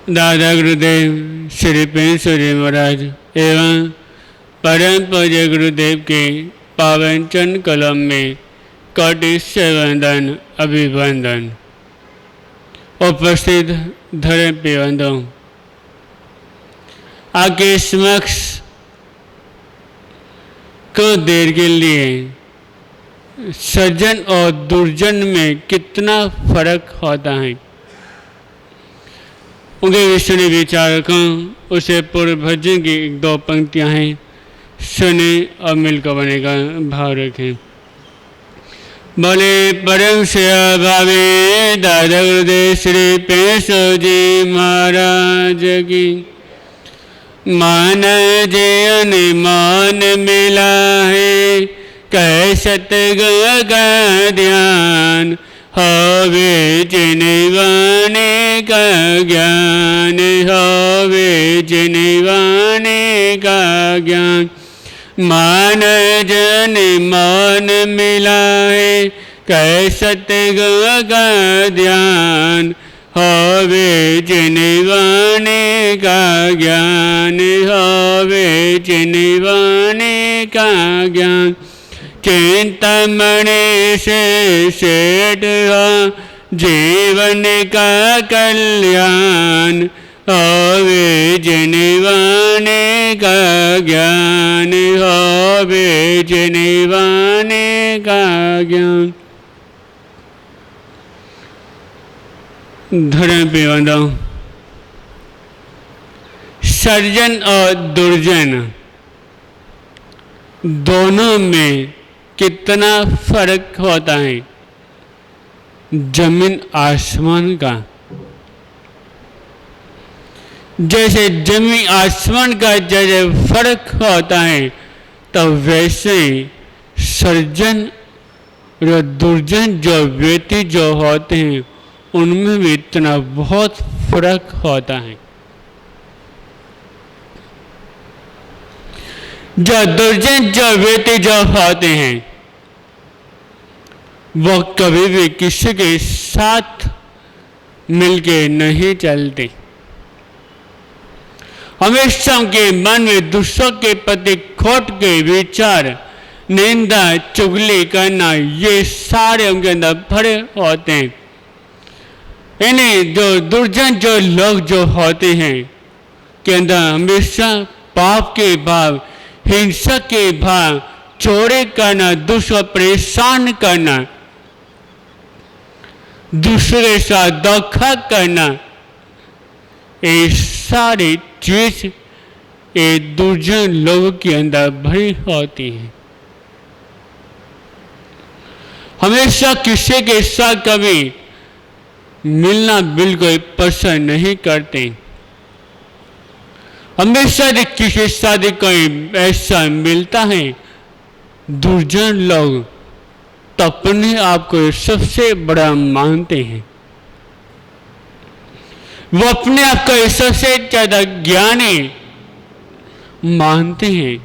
दादा गुरुदेव श्री पेंसुरी महाराज एवं परम पूज्य गुरुदेव के पावन चरण कलम में कोटि से वंदन अभिवंदन। उपस्थित धर्म पिबंधों, आपके समक्ष कुछ देर के लिए सज्जन और दुर्जन में कितना फर्क होता है उनके विषय में विचार रखूं। उसे पूर्व भजन की एक दो पंक्तियां हैं, सुने और मिलकर बनेगा भाव रखें। बोले परम सेवा भावे दादा गुरुदेव श्री पेशो जी महाराज की। मान जयन मान मिला है कह सतगुरु का ध्यान, होवे जिनवाने का ज्ञान, होवे जिनवाने का ज्ञान। मान जन मान मिला है कह सतगुरु का ध्यान, होवे जिनवाने का ज्ञान, होवे जिनवाने का ज्ञान। चिंतामणि से सेठ हो जीवन का कल्याण, होवे जिनवाने का ज्ञान, होवे जिनवाने का ज्ञान। धर्म पिबंधों, सज्जन और दुर्जन दोनों में कितना फर्क होता है, जमीन आसमान का। जैसे जमीन आसमान का जैसे फर्क होता है तो वैसे सज्जन और दुर्जन जो व्यक्ति जो होते हैं उनमें भी इतना बहुत फर्क होता है। जो दुर्जन जो व्यक्ति जो होते हैं वो कभी भी किसी के साथ मिलके नहीं चलते। हमेशा उनके मन में दूसरों के प्रति खोट के विचार, निंदा, चुगली करना, ये सारे उनके अंदर भरे होते हैं। इन्हें जो दुर्जन जो लोग जो होते हैं के अंदर हमेशा पाप के भाव, हिंसा के भाव, चोरी करना, दूसरों परेशान करना, दूसरे साथ धोखा करना, ये सारी चीज ये दुर्जन लोगों के अंदर भरी होती है। हमेशा किसी के साथ कभी मिलना बिल्कुल पसंद नहीं करते। हमेशा किसी साथ कोई ऐसा मिलता है दुर्जन लोग तो अपने आप को सबसे बड़ा मानते हैं। वो अपने आप को सबसे ज्यादा ज्ञानी मानते हैं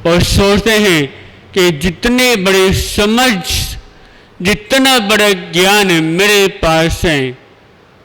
और सोचते हैं कि जितने बड़े समझ, जितना बड़ा ज्ञान मेरे पास है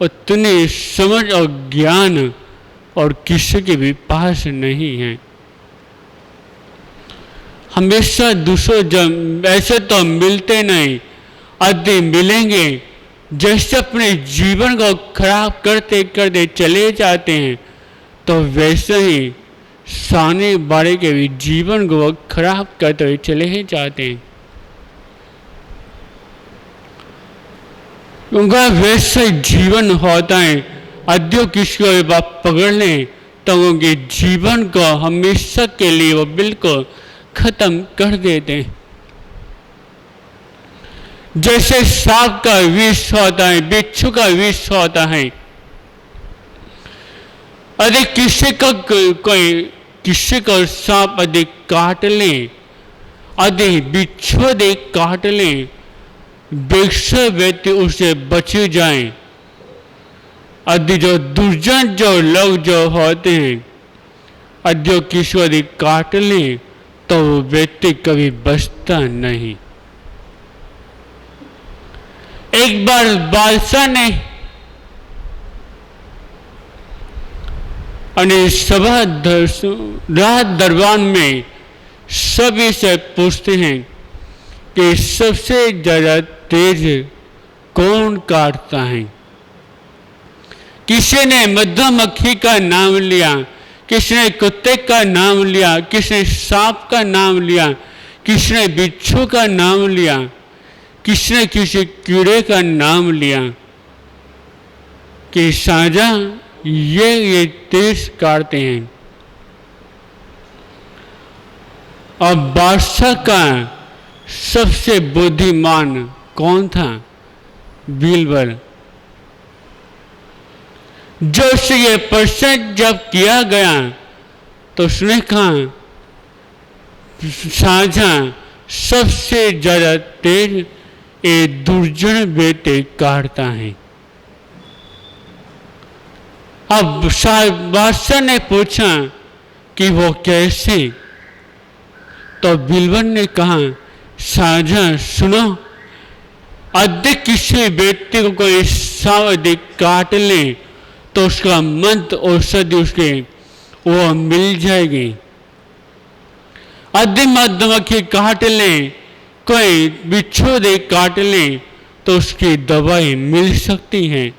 उतनी समझ और ज्ञान और किसी के भी पास नहीं है। हमेशा दूसरों जब ऐसे तो मिलते नहीं, आदि मिलेंगे जैसे अपने जीवन को खराब करते करते चले जाते हैं तो वैसे ही सामने वाले के भी जीवन को खराब करते हुए चले ही जाते हैं। उनका वैसे जीवन होता है। अद्यो किसी को पकड़ लें तो उनके जीवन को हमेशा के लिए वो बिल्कुल खत्म कर देते हैं। जैसे सांप का विष होता है, बिच्छू का विष होता है। यदि किसी को कोई किसी को सांप यदि काट ले, यदि बिच्छू यदि काट ले, बेशक व्यक्ति उसे बच जाए। यदि जो दुर्जन जो लोग जो होते हैं यदि किसी यदि काट ले तो वो व्यक्ति कभी बचता नहीं। एक बार बादशाह ने अपने सभा राज दरबार में सभी से पूछते हैं कि सबसे ज्यादा तेज कौन काटता है। किसी ने मधुमक्खी का नाम लिया, किसी ने कुत्ते का नाम लिया, किसी ने सांप का नाम लिया, किसी ने बिच्छू का नाम लिया, किसी ने किसी कीड़े का नाम लिया कि साझा ये तेज काटते हैं। अब बादशाह का सबसे बुद्धिमान कौन था? बीरबल। जो उससे ये प्रश्न जब किया गया तो उसने कहा साझा सबसे ज्यादा तेज ये दुर्जन बेटे काटता है। अब बादशाह ने पूछा कि वो कैसे? तो बीरबल ने कहा साझा सुनो, अधिक किसी व्यक्ति को कोई अधिक काट ले तो उसका मंत्र औषधि उसके वो मिल जाएगी। अधिक मधुमक्खी काट ले, कोई बिच्छू दे काट ले तो उसकी दवाई मिल सकती है।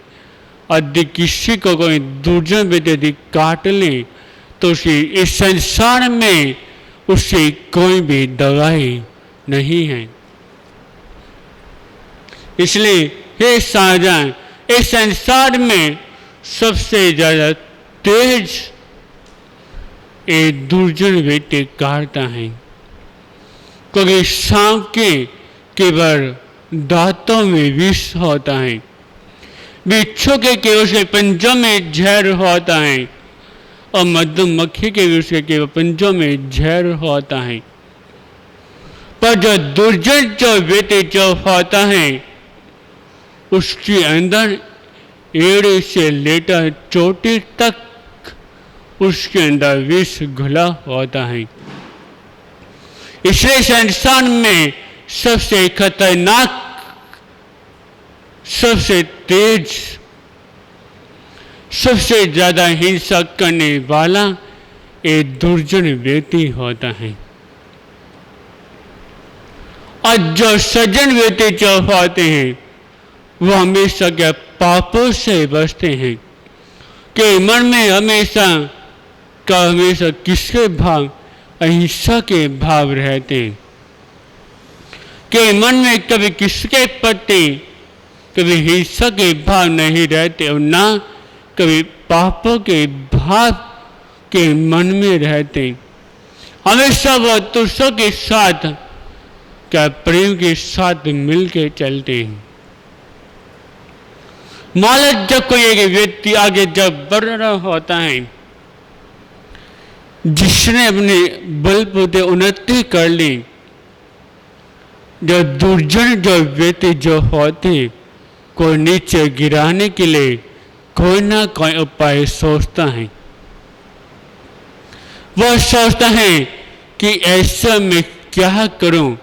अधिक किसी को कोई दुर्जन व्यक्ति काट ले तो उसकी इस संसार में उसकी कोई भी दवाई नहीं है। इसलिए हे साझा, इस संसार में सबसे ज्यादा तेज एक दुर्जन व्यक्ति काटता है, क्योंकि सांप के केवल दांतों में विष होता है, बिच्छू के केवल उसके पंजों में जहर होता है और मधुमक्खी के भी उसके केवल पंजों में जहर होता है। पर जो दुर्जन जो व्यक्ति जो होता है उसके अंदर एड़ी से लेकर चोटी तक उसके अंदर विष घुला होता है। इसलिए संसार में सबसे खतरनाक, सबसे तेज, सबसे ज्यादा हिंसा करने वाला एक दुर्जन व्यक्ति होता है। और जो सज्जन व्यक्ति जो होते हैं वो हमेशा के पापों से बचते हैं, कि मन में हमेशा किसके भाव? अहिंसा के भाव रहते हैं, कि मन में कभी किसके प्रति कभी हिंसा के भाव नहीं रहते और ना कभी पापों के भाव के मन में रहते। हमेशा वह दूसरों के साथ क्या प्रेम के साथ मिलकर चलते हैं। मान जब कोई एक व्यक्ति आगे जब बढ़ रहा होता है, जिसने अपने बलबूते उन्नति कर ली, जो दुर्जन जो व्यक्ति जो होते को नीचे गिराने के लिए कोई ना कोई उपाय सोचता है। वह सोचता है कि ऐसा मैं क्या करूं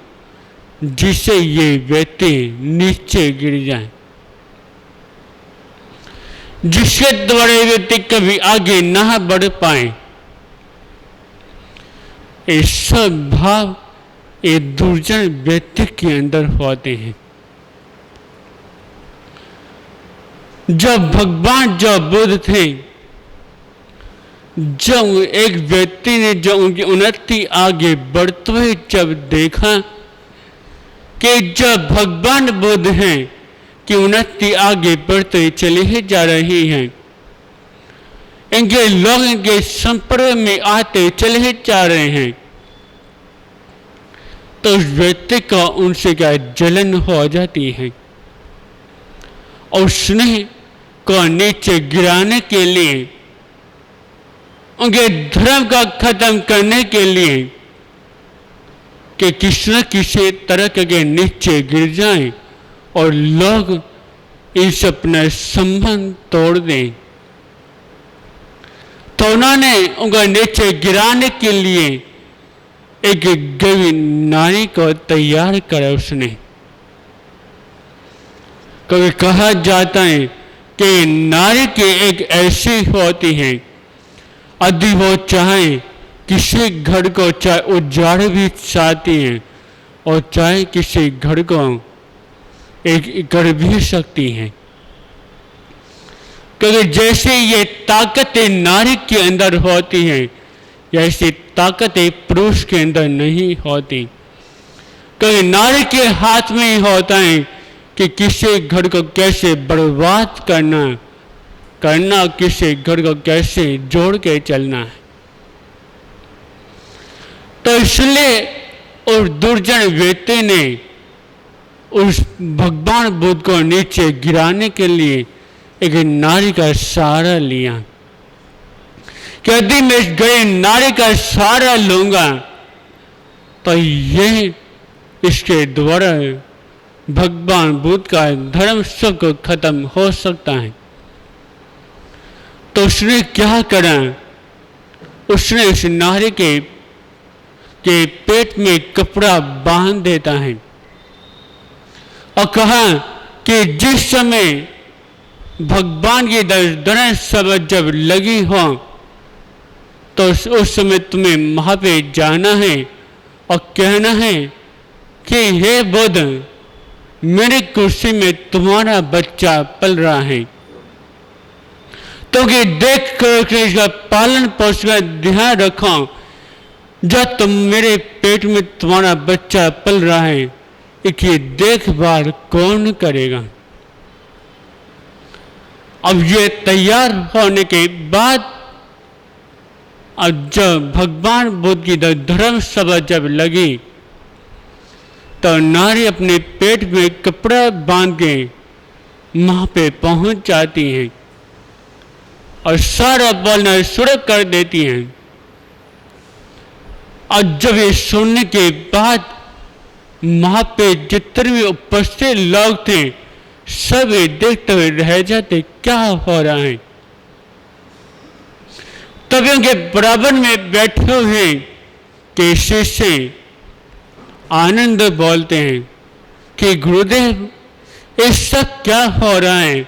जिससे ये व्यक्ति नीचे गिर जाए, जिसके द्वारा व्यक्ति कभी आगे ना बढ़ पाए। ये सब भाव एक दुर्जन व्यक्ति के अंदर होते हैं। जब भगवान जो बुद्ध थे, जब एक व्यक्ति ने जो उनकी उन्नति आगे बढ़ते हुए जब देखा कि जब भगवान बुद्ध हैं कि उन्नति आगे बढ़ते चले ही जा रही हैं, इनके लोग इनके संपर्क में आते चले ही जा रहे हैं, तो उस व्यक्ति का उनसे क्या जलन हो जाती है और उसने को नीचे गिराने के लिए, उनके धर्म का खत्म करने के लिए कि किसी न किसी तरह के नीचे गिर जाएं और लोग इस अपना संबंध तोड़ दें, तो उन्होंने उनको नीचे गिराने के लिए एक गवी नारी को तैयार करा उसने। कभी कहा जाता है कि नारी की एक ऐसी होती है, यदि वो चाहे किसी घर को चाहे उजाड़ भी चाहती है और चाहे किसी घर को एक कर भी सकती है, क्योंकि जैसे ये ताकत नारी के अंदर होती है, ऐसी ताकत पुरुष के अंदर नहीं होती। क्योंकि नारी के हाथ में ही होता है कि किसी घर को कैसे बर्बाद करना किसी घर को कैसे जोड़ के चलना है। तो इसलिए उस दुर्जन व्यक्ति ने उस भगवान बुद्ध को नीचे गिराने के लिए एक नारी का सहारा लिया कि यदि मैं इस गए नारी का सहारा लूंगा तो ये इसके द्वारा भगवान बुद्ध का धर्म सब खत्म हो सकता है। तो उसने क्या करा, उसने उस नारी के पेट में कपड़ा बांध देता है और कहा कि जिस समय भगवान की दर्शन सब जब लगी हो तो उस समय तुम्हें वहां पे जाना है और कहना है कि हे बुद्ध, मेरी कुर्सी में तुम्हारा बच्चा पल रहा है, तो कि देख कर इसका पालन पोषण का ध्यान रखो। जब तुम मेरे पेट में तुम्हारा बच्चा पल रहा है, इसकी देखभाल कौन करेगा। अब ये तैयार होने के बाद अब जब भगवान बुद्ध की धर्म सभा जब लगी तो नारी अपने पेट में कपड़ा बांध के वहां पे पहुंच जाती हैं और सारा बोलना शुरू कर देती हैं। और जब ये सुनने के बाद वहां पे जितने भी उपस्थित लोग थे सब देखते हुए रह जाते क्या हो रहा है। तभी उनके बराबर में बैठे हुए के शिष्य आनंद बोलते हैं कि गुरुदेव, ये सब क्या हो रहा है,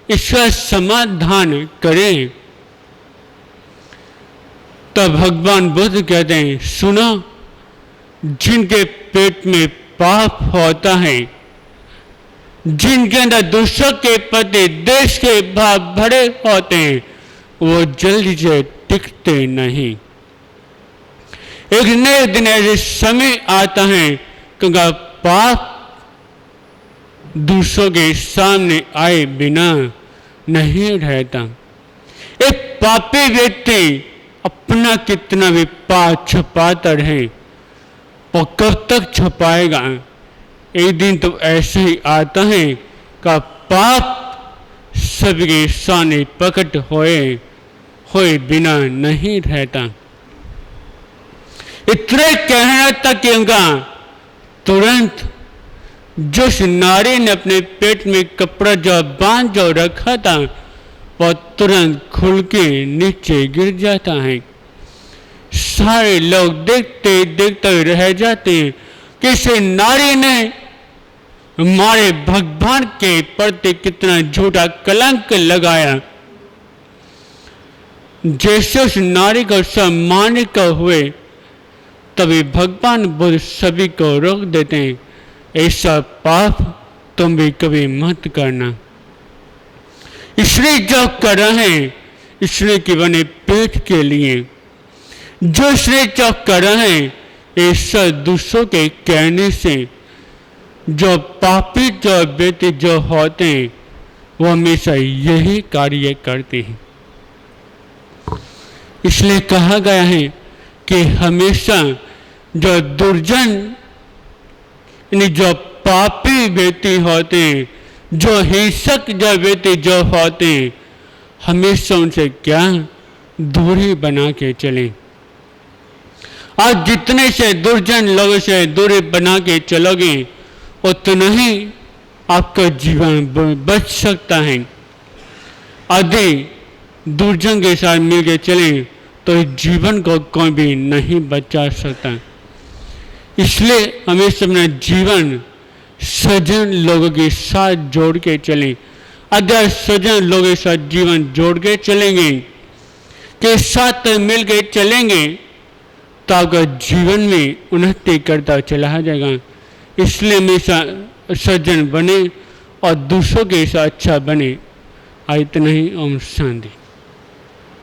इसका समाधान करें। तो भगवान बुद्ध कहते हैं, सुनो, जिनके पेट में पाप होता है, जिनके अंदर दूसरों के प्रति देश के भाव भरे होते हैं, वो जल्दी से टिकते नहीं। एक नए दिन ऐसे समय आता है क्योंकि पाप दूसरों के सामने आए बिना नहीं रहता। एक पापी व्यक्ति अपना कितना भी पाप छुपाता रहे, वो कब तक छुपाएगा। एक दिन तो ऐसे ही आता है कि पाप सबके सामने प्रकट होए बिना नहीं रहता। इतने कहना तक कि उनका तुरंत जिस नारी ने अपने पेट में कपड़ा जो रखा था वह तुरंत खुल के नीचे गिर जाता है। सारे लोग देखते देखते रह जाते हैं कि इस नारी ने हमारे भगवान के प्रति कितना झूठा कलंक लगाया। जैसे उस नारी को सम्मानित हुए तभी भगवान बुद्ध सभी को रोक देते हैं, ऐसा पाप तुम भी कभी मत करना। इसलिए जो कर रहे हैं इसलिए कि बने पेट के लिए, जो इसलिए जो कर रहे हैं ऐसा दूसरों के कहने से जो पापी जो व्यक्ति जो होते हैं वो हमेशा यही कार्य करते हैं। इसलिए कहा गया है कि हमेशा जो दुर्जन यानी जो पापी व्यक्ति होते हैं, जो हिंसक जो व्यक्ति जो होते हैं, हमेशा उनसे क्या दूरी बना के चलें। आज जितने से दुर्जन लोगों से दूरी बना के चलोगे उतना ही आपका जीवन बच सकता है। यदि दुर्जन के साथ मिलकर चलें तो जीवन को कोई भी नहीं बचा सकता। इसलिए हमें अपना जीवन सज्जन लोगों के साथ जोड़ के चलें। अगर सज्जन लोगों के साथ जीवन जोड़ के चलेंगे, के साथ मिल के चलेंगे, तो आपका जीवन में उन्नति करता चला जाएगा। इसलिए हमेशा सज्जन बने और दूसरों के साथ अच्छा बने। इतना ही। ओम शांति।